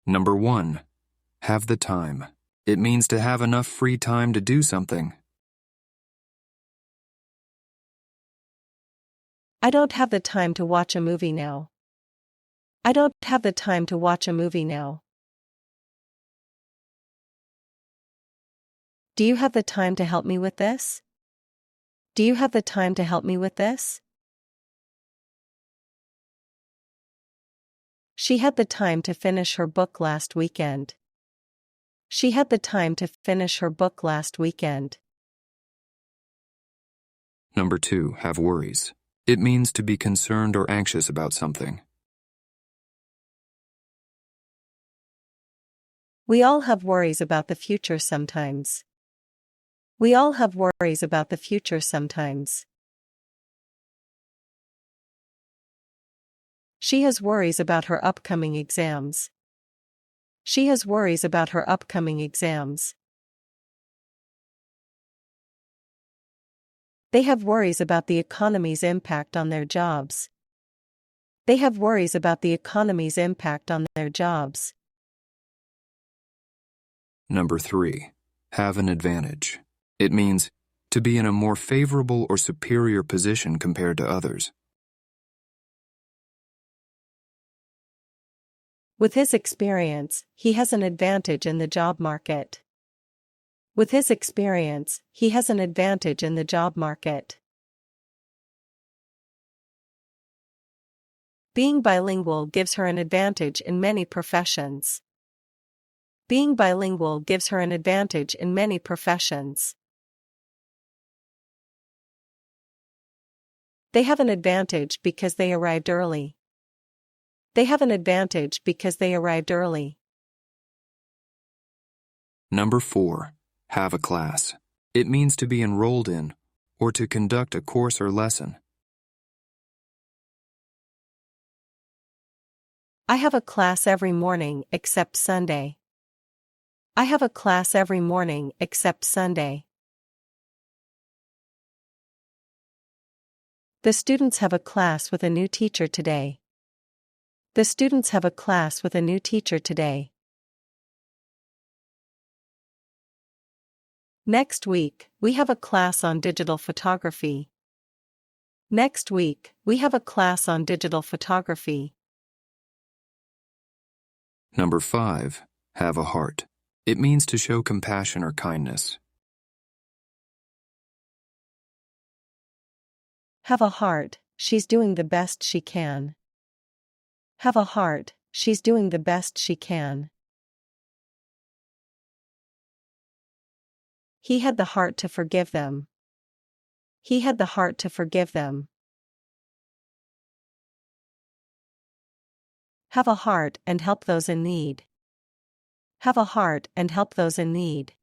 Number 1. Have the time. It means to have enough free time to do something. I don't have the time to watch a movie now. I don't have the time to watch a movie now. Do you have the time to help me with this? Do you have the time to help me with this? She had the time to finish her book last weekend. She had the time to finish her book last weekend. Number 2. Have worries. It means to be concerned or anxious about something. We all have worries about the future sometimes. We all have worries about the future sometimes. She has worries about her upcoming exams. She has worries about her upcoming exams. They have worries about the economy's impact on their jobs. They have worries about the economy's impact on their jobs. Number 3. Have an advantage. It means to be in a more favorable or superior position compared to others. With his experience, he has an advantage in the job market. With his experience, he has an advantage in the job market. Being bilingual gives her an advantage in many professions. Being bilingual gives her an advantage in many professions. They have an advantage because they arrived early. They have an advantage because they arrived early. Number 4. Have a class. It means to be enrolled in or to conduct a course or lesson. I have a class every morning except Sunday. I have a class every morning except Sunday. The students have a class with a new teacher today. The students have a class with a new teacher today. Next week, we have a class on digital photography. Next week, we have a class on digital photography. Number 5. Have a heart. It means to show compassion or kindness. Have a heart, she's doing the best she can. Have a heart, she's doing the best she can. He had the heart to forgive them. He had the heart to forgive them. Have a heart and help those in need. Have a heart and help those in need.